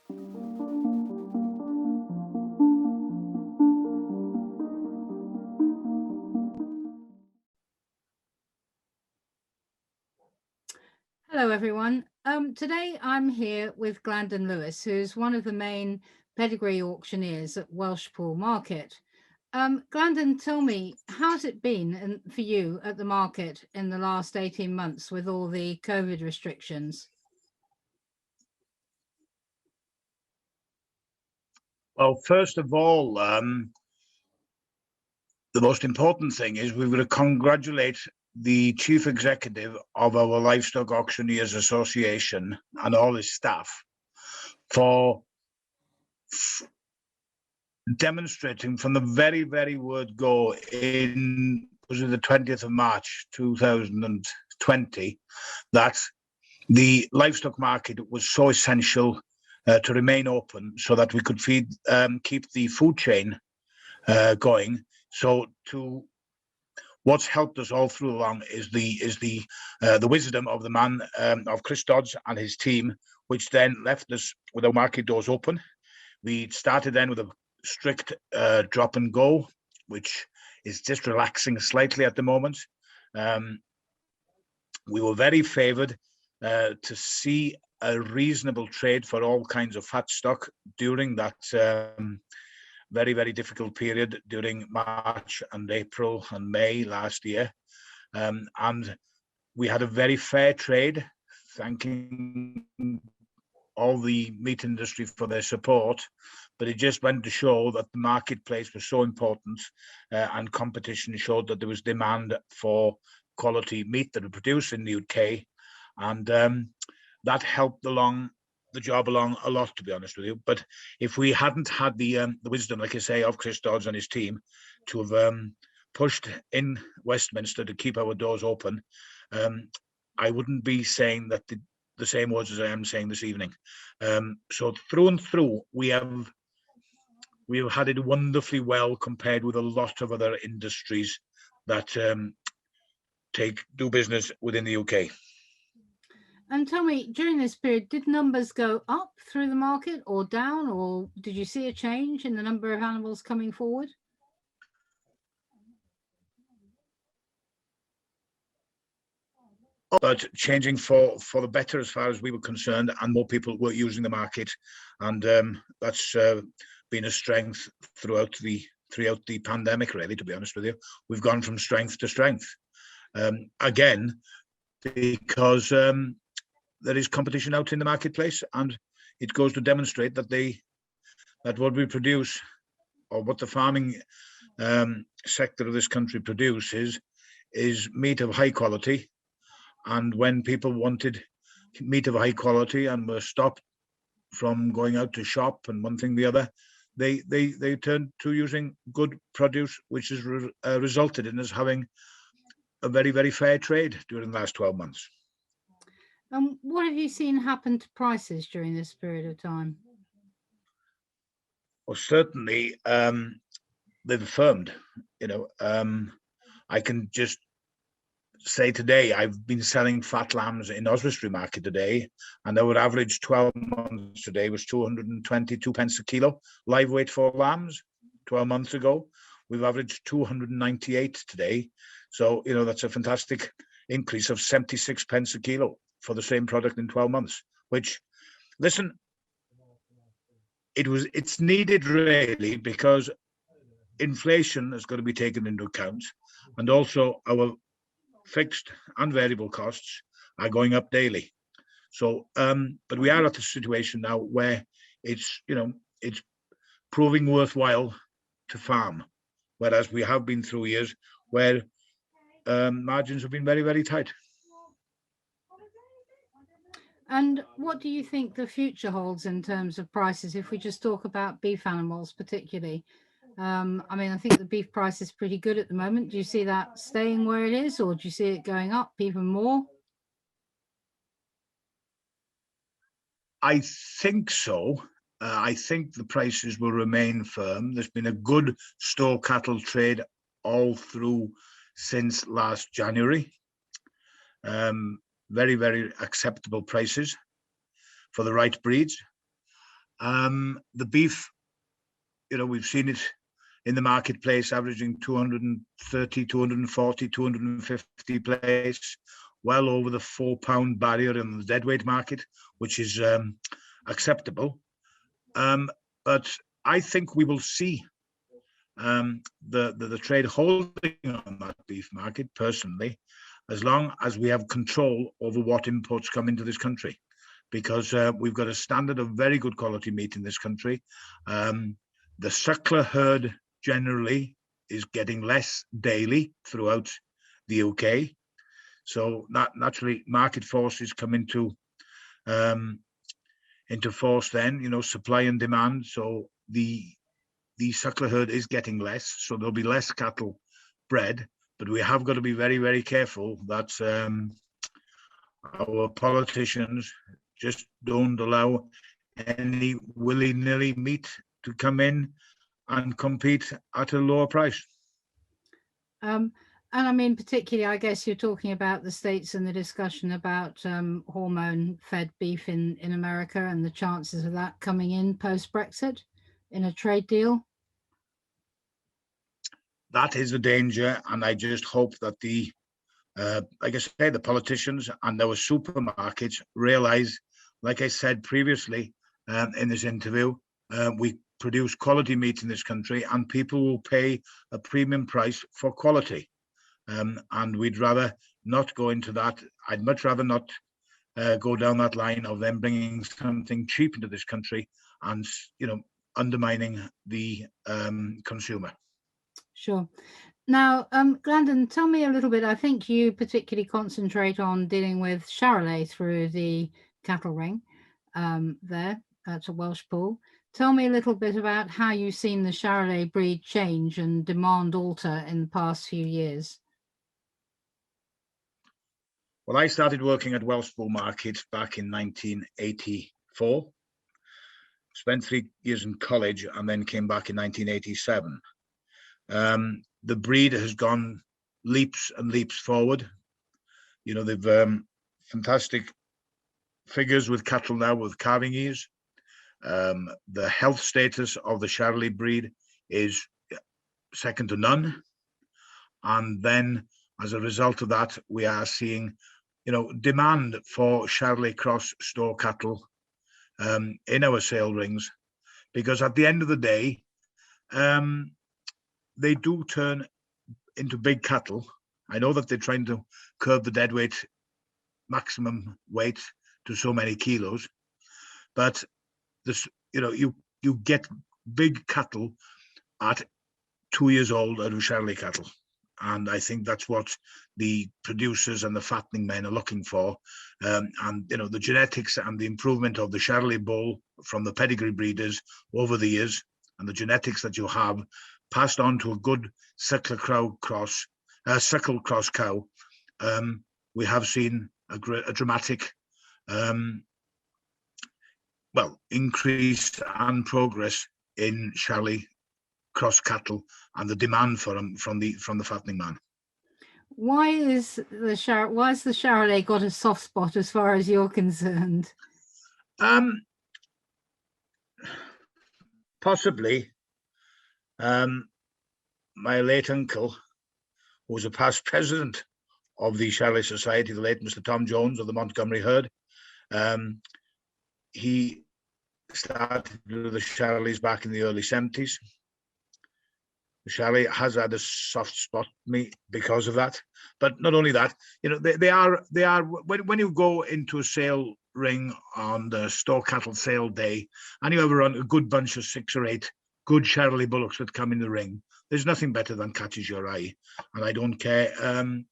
Hello, everyone. Today I'm here with Glandon Lewis, who's one of the main pedigree auctioneers at Welshpool Market. Glandon, tell me, how's it been for you at the market in the last 18 months with all the COVID restrictions? Well, first of all, the most important thing is we've got to congratulate the chief executive of our Livestock Auctioneers Association and all his staff for demonstrating from the very word go was it the 20th of March 2020 that the livestock market was so essential to remain open so that we could keep the food chain going. So what's helped us all through along is the wisdom of the man of Chris Dodds and his team, which then left us with our market doors open. We started then with a strict drop and go, which is just relaxing slightly at the moment. We were very favoured to see a reasonable trade for all kinds of fat stock during that very difficult period during March and April and May last year. And we had a very fair trade, thanking all the meat industry for their support, but it just went to show that the marketplace was so important, and competition showed that there was demand for quality meat that are produced in the UK, and that helped the job along a lot, to be honest with you. But if we hadn't had the wisdom, like I say, of Chris Dodds and his team to have pushed in Westminster to keep our doors open, I wouldn't be saying that the same words as I am saying this evening. So through and through, we have had it wonderfully well compared with a lot of other industries that do business within the UK. And tell me, during this period, did numbers go up through the market or down, or did you see a change in the number of animals coming forward? But changing for the better as far as we were concerned, and more people were using the market, and that's been a strength throughout the pandemic, really, to be honest with you. We've gone from strength to strength. Again, because there is competition out in the marketplace, and it goes to demonstrate that what we produce, or what the farming sector of this country produces, is meat of high quality. And when people wanted meat of high quality and were stopped from going out to shop and one thing or the other, they turned to using good produce, which has resulted in us having a very fair trade during the last 12 months. And what have you seen happen to prices during this period of time? Well, certainly they've affirmed. I can just say today I've been selling fat lambs in Oswestry Market today, and our average 12 months today was 222 pence a kilo live weight for lambs. 12 months ago we've averaged 298 today, so that's a fantastic increase of 76 pence a kilo for the same product in 12 months, which, listen, it's needed really, because inflation has got to be taken into account, and also our fixed and variable costs are going up daily. So but we are at a situation now where it's proving worthwhile to farm, whereas we have been through years where margins have been very tight. And what do you think the future holds in terms of prices, if we just talk about beef animals particularly? I think the beef price is pretty good at the moment. Do you see that staying where it is, or do you see it going up even more? I think so. I think the prices will remain firm. There's been a good store cattle trade all through since last January. Very acceptable prices for the right breeds. The beef, we've seen it in the marketplace averaging 230, 240, 250 place, well over the £4 barrier in the deadweight market, which is acceptable. But I think we will see the trade holding on that beef market, personally, as long as we have control over what imports come into this country, because we've got a standard of very good quality meat in this country. The suckler herd generally is getting less daily throughout the UK. So naturally, market forces come into force then, supply and demand. So the suckler herd is getting less, so there'll be less cattle bred, but we have got to be very, very careful that our politicians just don't allow any willy-nilly meat to come in and compete at a lower price. And I mean, particularly, I guess you're talking about the States and the discussion about hormone-fed beef in America and the chances of that coming in post-Brexit in a trade deal. That is a danger, and I just hope that like I say, the politicians and our supermarkets realise, like I said previously in this interview, we produce quality meat in this country, and people will pay a premium price for quality. And we'd rather not go into that. I'd much rather not go down that line of them bringing something cheap into this country and, undermining the consumer. Sure. Now, Glandon, tell me a little bit. I think you particularly concentrate on dealing with Charolais through the cattle ring there at Welshpool. Tell me a little bit about how you've seen the Charolais breed change and demand alter in the past few years. Well, I started working at Welshpool Market back in 1984. Spent 3 years in college and then came back in 1987. The breed has gone leaps and leaps forward. They've fantastic figures with cattle now with calving ears. The health status of the Charolais breed is second to none. And then as a result of that, we are seeing, demand for Charolais cross store cattle in our sale rings, because at the end of the day, they do turn into big cattle. I know that they're trying to curb the deadweight maximum weight to so many kilos, but this, you get big cattle at 2 years old out of Charolais cattle. And I think that's what the producers and the fattening men are looking for. And, the genetics and the improvement of the Charolais bull from the pedigree breeders over the years, and the genetics that you have passed on to a good suckle cross cow, we have seen a dramatic increase and progress in Charolais cross cattle and the demand for them from the fattening man. Why has the Charolais got a soft spot as far as you're concerned? Possibly. My late uncle, who was a past president of the Charolais Society, the late Mr. Tom Jones of the Montgomery herd, he started with the Charolais back in the early 70s. The Charolais has had a soft spot me because of that. But not only that, they are when you go into a sale ring on the store cattle sale day and you have a good bunch of 6 or 8 good Charolais bullocks that come in the ring, there's nothing better than catches your eye. And I don't care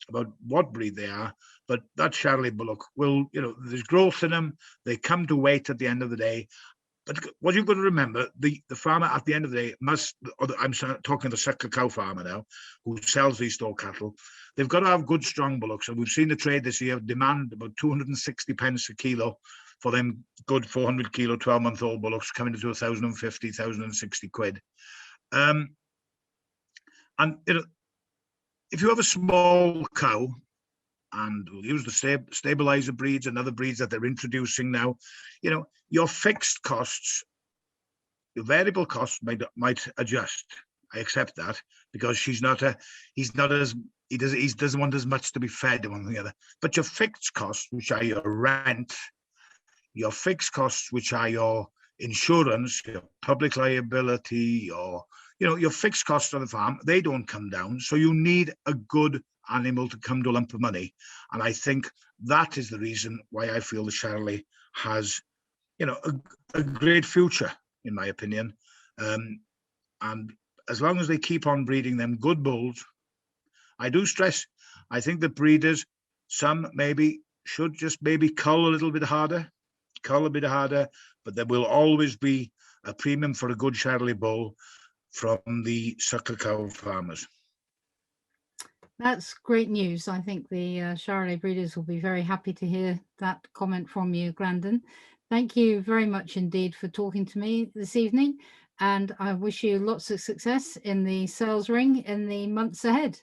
about what breed they are, but that Charolais bullock will, there's growth in them. They come to weight at the end of the day. But what you've got to remember, the farmer at the end of the day I'm talking the suckle cow farmer now, who sells these store cattle, they've got to have good, strong bullocks. And we've seen the trade this year demand about 260 pence a kilo for them good 400 kilo, 12-month-old bullocks coming to 1,050, 1,060 quid. And, if you have a small cow, and we'll use the stabilizer breeds and other breeds that they're introducing now, your fixed costs your variable costs might adjust. I accept that, because he's not as he doesn't want as much to be fed one the other. But your fixed costs, which are your rent, your fixed costs, which are your insurance, your public liability, your fixed costs on the farm, they don't come down. So you need a good animal to come to a lump of money. And I think that is the reason why I feel the Charolais has, a great future, in my opinion. And as long as they keep on breeding them good bulls, I do stress, I think the breeders, some maybe should just maybe cull a bit harder, but there will always be a premium for a good Charolais bull from the suckler cow farmers. That's great news. I think the Charolais breeders will be very happy to hear that comment from you, Glandon. Thank you very much indeed for talking to me this evening, and I wish you lots of success in the sales ring in the months ahead.